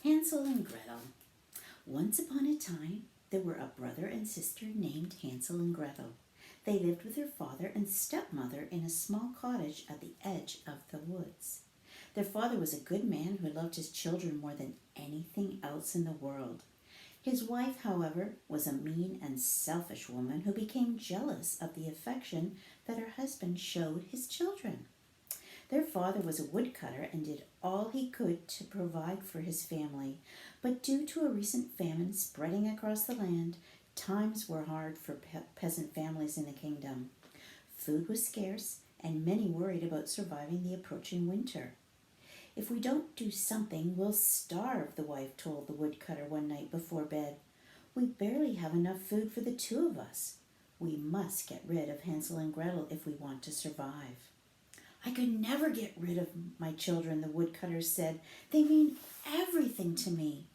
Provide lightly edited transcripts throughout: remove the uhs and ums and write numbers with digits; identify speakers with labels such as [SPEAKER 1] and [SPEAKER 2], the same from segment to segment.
[SPEAKER 1] Hansel and Gretel. Once upon a time, there were a brother and sister named Hansel and Gretel. They lived with their father and stepmother in a small cottage at the edge of the woods. Their father was a good man who loved his children more than anything else in the world. His wife, however, was a mean and selfish woman who became jealous of the affection that her husband showed his children. Their father was a woodcutter and did all he could to provide for his family, but due to a recent famine spreading across the land, times were hard for peasant families in the kingdom. Food was scarce, and many worried about surviving the approaching winter. If we don't do something, we'll starve, the wife told the woodcutter one night before bed. We barely have enough food for the two of us. We must get rid of Hansel and Gretel if we want to survive. I could never get rid of my children, the woodcutter said. They mean everything to me.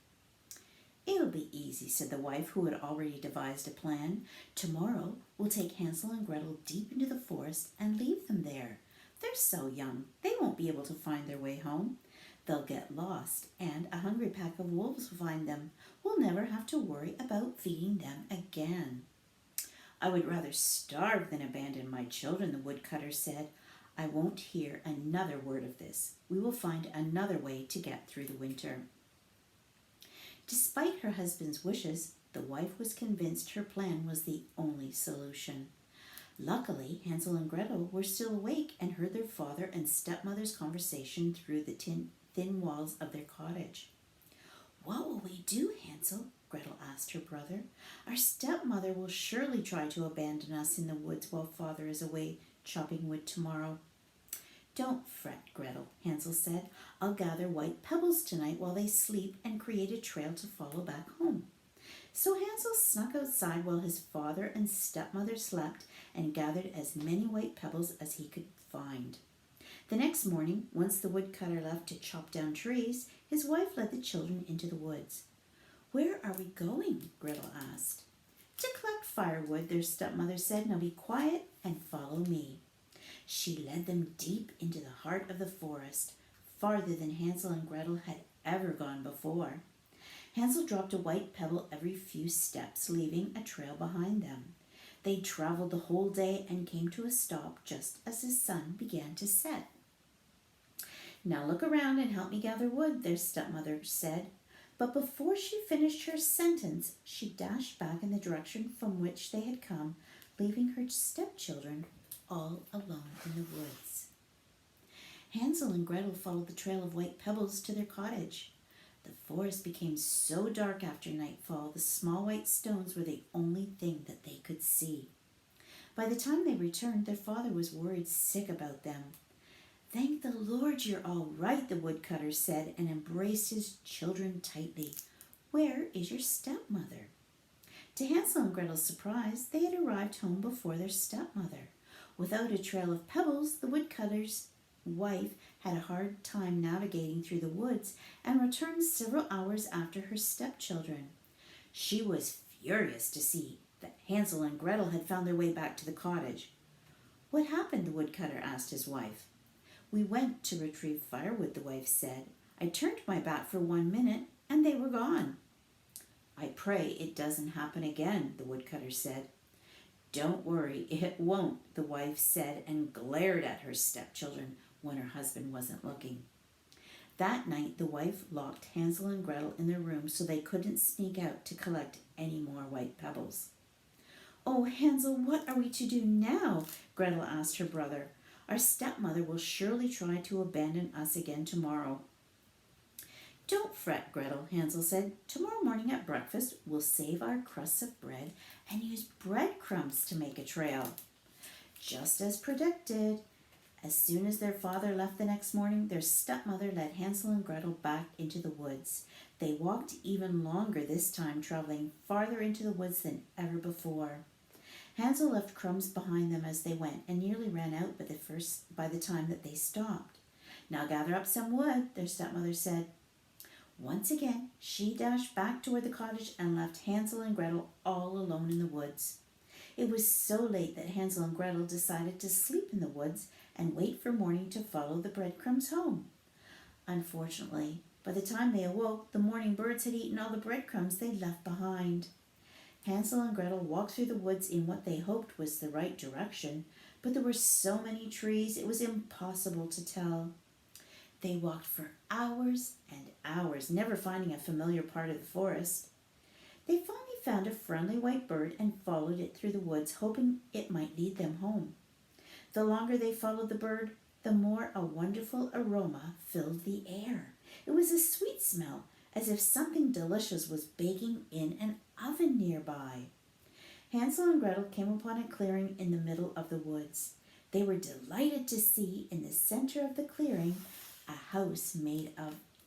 [SPEAKER 1] It'll be easy, said the wife, who had already devised a plan. Tomorrow we'll take Hansel and Gretel deep into the forest and leave them there. They're so young, they won't be able to find their way home. They'll get lost, and a hungry pack of wolves will find them. We'll never have to worry about feeding them again. I would rather starve than abandon my children, the woodcutter said. I won't hear another word of this. We will find another way to get through the winter. Despite her husband's wishes, the wife was convinced her plan was the only solution. Luckily, Hansel and Gretel were still awake and heard their father and stepmother's conversation through the thin walls of their cottage. What will we do, Hansel? Gretel asked her brother. Our stepmother will surely try to abandon us in the woods while father is away chopping wood tomorrow. Don't fret, Gretel, Hansel said. I'll gather white pebbles tonight while they sleep and create a trail to follow back home. So Hansel snuck outside while his father and stepmother slept and gathered as many white pebbles as he could find. The next morning, once the woodcutter left to chop down trees, his wife led the children into the woods. Where are we going? Gretel asked. To collect firewood, their stepmother said. Now be quiet and follow me. She led them deep into the heart of the forest, farther than Hansel and Gretel had ever gone before. Hansel dropped a white pebble every few steps, leaving a trail behind them. They traveled the whole day and came to a stop just as the sun began to set. Now look around and help me gather wood, their stepmother said. But before she finished her sentence, she dashed back in the direction from which they had come, leaving her stepchildren all alone in the woods. Hansel and Gretel followed the trail of white pebbles to their cottage. The forest became so dark after nightfall, the small white stones were the only thing that they could see. By the time they returned, their father was worried sick about them. Thank the Lord you're all right, the woodcutter said, and embraced his children tightly. Where is your stepmother? To Hansel and Gretel's surprise, they had arrived home before their stepmother. Without a trail of pebbles, the woodcutter's wife had a hard time navigating through the woods and returned several hours after her stepchildren. She was furious to see that Hansel and Gretel had found their way back to the cottage. What happened? The woodcutter asked his wife. We went to retrieve firewood, the wife said. I turned my back for 1 minute and they were gone. I pray it doesn't happen again, the woodcutter said. Don't worry, it won't, the wife said and glared at her stepchildren when her husband wasn't looking. That night, the wife locked Hansel and Gretel in their room so they couldn't sneak out to collect any more white pebbles. Oh, Hansel, what are we to do now? Gretel asked her brother. Our stepmother will surely try to abandon us again tomorrow. Don't fret, Gretel, Hansel said. Tomorrow morning at breakfast, we'll save our crusts of bread and use breadcrumbs to make a trail. Just as predicted. As soon as their father left the next morning, their stepmother led Hansel and Gretel back into the woods. They walked even longer this time, traveling farther into the woods than ever before. Hansel left crumbs behind them as they went and nearly ran out by the time that they stopped. Now gather up some wood, their stepmother said. Once again, she dashed back toward the cottage and left Hansel and Gretel all alone in the woods. It was so late that Hansel and Gretel decided to sleep in the woods and wait for morning to follow the breadcrumbs home. Unfortunately, By the time they awoke, the morning birds had eaten all the breadcrumbs they'd left behind. Hansel and Gretel walked through the woods in what they hoped was the right direction, but there were so many trees it was impossible to tell. They walked for hours and hours, never finding a familiar part of the forest. They finally found a friendly white bird and followed it through the woods, hoping it might lead them home. The longer they followed the bird, the more a wonderful aroma filled the air. It was a sweet smell, as if something delicious was baking in an oven nearby. Hansel and Gretel came upon a clearing in the middle of the woods. They were delighted to see in the center of the clearing a house made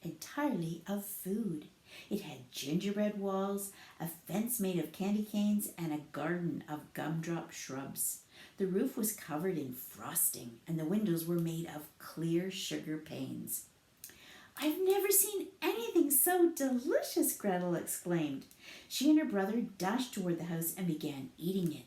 [SPEAKER 1] entirely of food. It had gingerbread walls, a fence made of candy canes, and a garden of gumdrop shrubs. The roof was covered in frosting, and the windows were made of clear sugar panes. "I've never seen anything so delicious," Gretel exclaimed. She and her brother dashed toward the house and began eating it.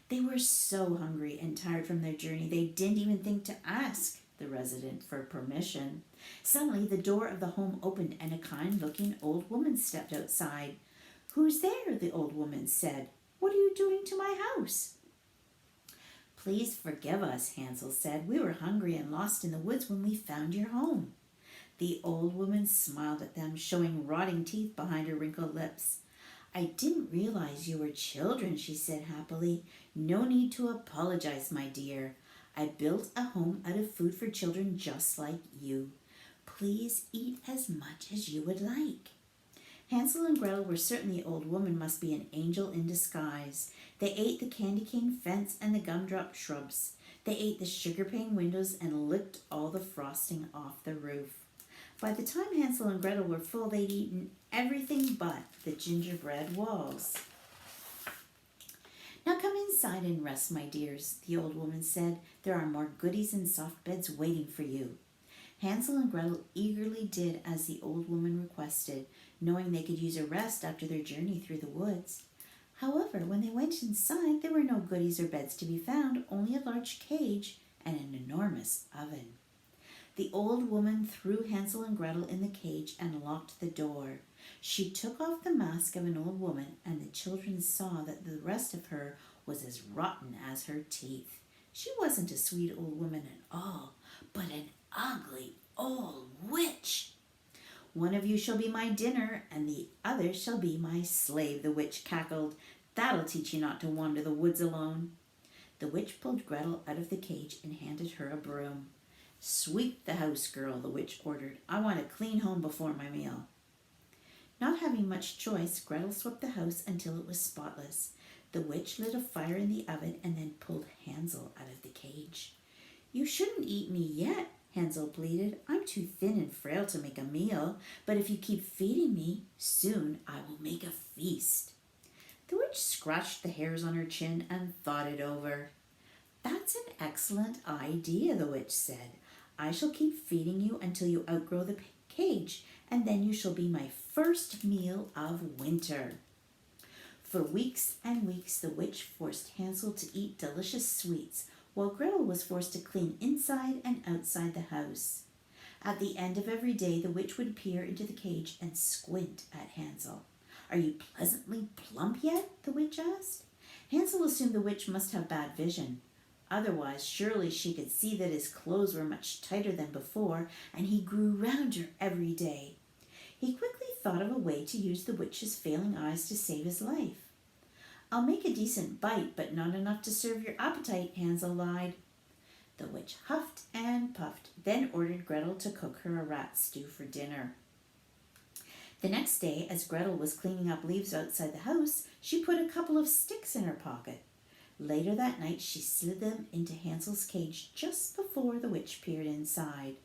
[SPEAKER 1] They were so hungry and tired from their journey they didn't even think to ask the resident for permission. Suddenly, the door of the home opened and a kind-looking old woman stepped outside. "Who's there?" the old woman said. "What are you doing to my house?" "Please forgive us," Hansel said. "We were hungry and lost in the woods when we found your home." The old woman smiled at them, showing rotting teeth behind her wrinkled lips. "I didn't realize you were children," she said happily. "No need to apologize, my dear. I built a home out of food for children just like you. Please eat as much as you would like." Hansel and Gretel were certain the old woman must be an angel in disguise. They ate the candy cane fence and the gumdrop shrubs. They ate the sugar pane windows and licked all the frosting off the roof. By the time Hansel and Gretel were full, they'd eaten everything but the gingerbread walls. "Now come inside and rest, my dears," the old woman said. "There are more goodies and soft beds waiting for you." Hansel and Gretel eagerly did as the old woman requested, knowing they could use a rest after their journey through the woods. However, when they went inside, there were no goodies or beds to be found, only a large cage and an enormous oven. The old woman threw Hansel and Gretel in the cage and locked the door. She took off the mask of an old woman, and the children saw that the rest of her was as rotten as her teeth. She wasn't a sweet old woman at all, but an ugly old witch. "One of you shall be my dinner, and the other shall be my slave," the witch cackled. "That'll teach you not to wander the woods alone." The witch pulled Gretel out of the cage and handed her a broom. "Sweep the house, girl," the witch ordered. "I want a clean home before my meal." Not having much choice, Gretel swept the house until it was spotless. The witch lit a fire in the oven and then pulled Hansel out of the cage. "You shouldn't eat me yet," Hansel pleaded. "I'm too thin and frail to make a meal, but if you keep feeding me, soon I will make a feast." The witch scratched the hairs on her chin and thought it over. "That's an excellent idea," the witch said. "I shall keep feeding you until you outgrow the cage, and then you shall be my first meal of winter." For weeks and weeks, the witch forced Hansel to eat delicious sweets, while Gretel was forced to clean inside and outside the house. At the end of every day, the witch would peer into the cage and squint at Hansel. "Are you pleasantly plump yet?" the witch asked. Hansel assumed the witch must have bad vision. Otherwise, surely she could see that his clothes were much tighter than before, and he grew rounder every day. He quickly thought of a way to use the witch's failing eyes to save his life. "I'll make a decent bite, but not enough to serve your appetite," Hansel lied. The witch huffed and puffed, then ordered Gretel to cook her a rat stew for dinner. The next day, as Gretel was cleaning up leaves outside the house, she put a couple of sticks in her pocket. Later that night, she slid them into Hansel's cage just before the witch peered inside.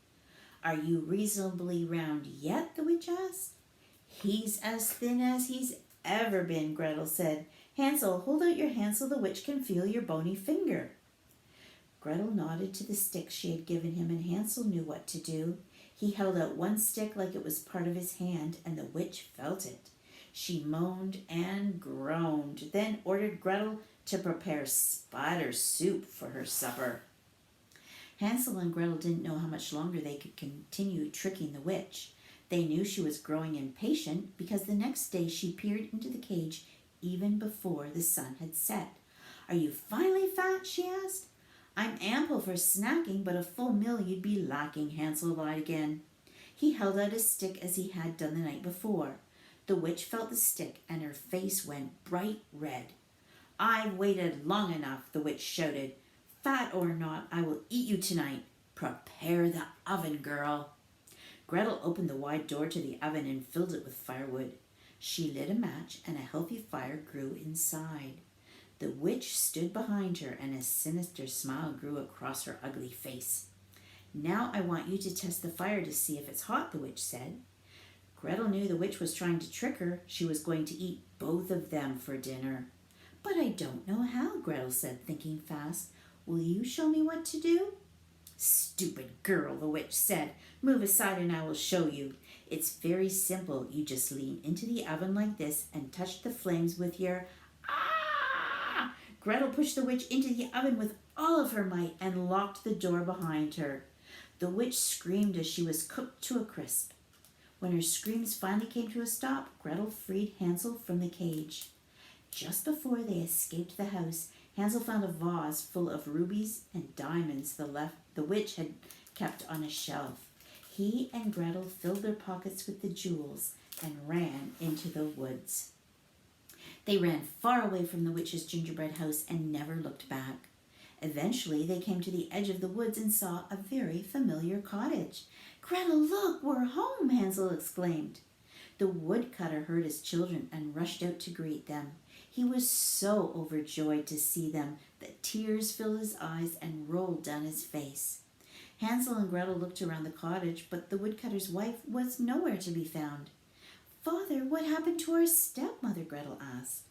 [SPEAKER 1] "Are you reasonably round yet?" the witch asked. "He's as thin as he's ever been," Gretel said. "Hansel, hold out your hand so the witch can feel your bony finger." Gretel nodded to the stick she had given him, and Hansel knew what to do. He held out one stick like it was part of his hand, and the witch felt it. She moaned and groaned, then ordered Gretel to prepare spider soup for her supper. Hansel and Gretel didn't know how much longer they could continue tricking the witch. They knew she was growing impatient because the next day she peered into the cage even before the sun had set. "Are you finally fat?" she asked. "I'm ample for snacking, but a full meal you'd be lacking," Hansel lied again. He held out a stick as he had done the night before. The witch felt the stick and her face went bright red. "I've waited long enough," the witch shouted. "Fat or not, I will eat you tonight. Prepare the oven, girl." Gretel opened the wide door to the oven and filled it with firewood. She lit a match and a healthy fire grew inside. The witch stood behind her and a sinister smile grew across her ugly face. "Now I want you to test the fire to see if it's hot," the witch said. Gretel knew the witch was trying to trick her. She was going to eat both of them for dinner. "But I don't know how," Gretel said, thinking fast. "Will you show me what to do?" "Stupid girl," the witch said. "Move aside and I will show you. It's very simple. You just lean into the oven like this and touch the flames with your..." "Ah!" Gretel pushed the witch into the oven with all of her might and locked the door behind her. The witch screamed as she was cooked to a crisp. When her screams finally came to a stop, Gretel freed Hansel from the cage. Just before they escaped the house, Hansel found a vase full of rubies and diamonds the witch had kept on a shelf. He and Gretel filled their pockets with the jewels and ran into the woods. They ran far away from the witch's gingerbread house and never looked back. Eventually, they came to the edge of the woods and saw a very familiar cottage. "Gretel, look, we're home!" Hansel exclaimed. The woodcutter heard his children and rushed out to greet them. He was so overjoyed to see them that tears filled his eyes and rolled down his face. Hansel and Gretel looked around the cottage, but the woodcutter's wife was nowhere to be found. "Father, what happened to our stepmother?" Gretel asked.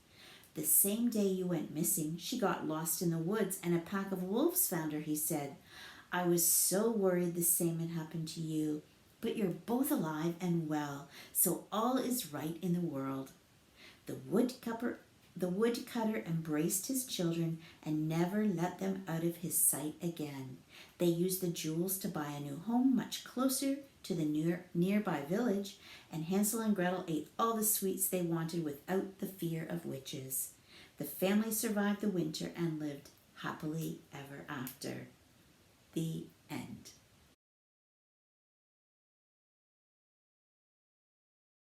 [SPEAKER 1] "The same day you went missing, she got lost in the woods and a pack of wolves found her," he said. "I was so worried the same had happened to you. But you're both alive and well, so all is right in the world." The woodcutter embraced his children and never let them out of his sight again. They used the jewels to buy a new home much closer to the nearby village, and Hansel and Gretel ate all the sweets they wanted without the fear of witches. The family survived the winter and lived happily ever after. The end.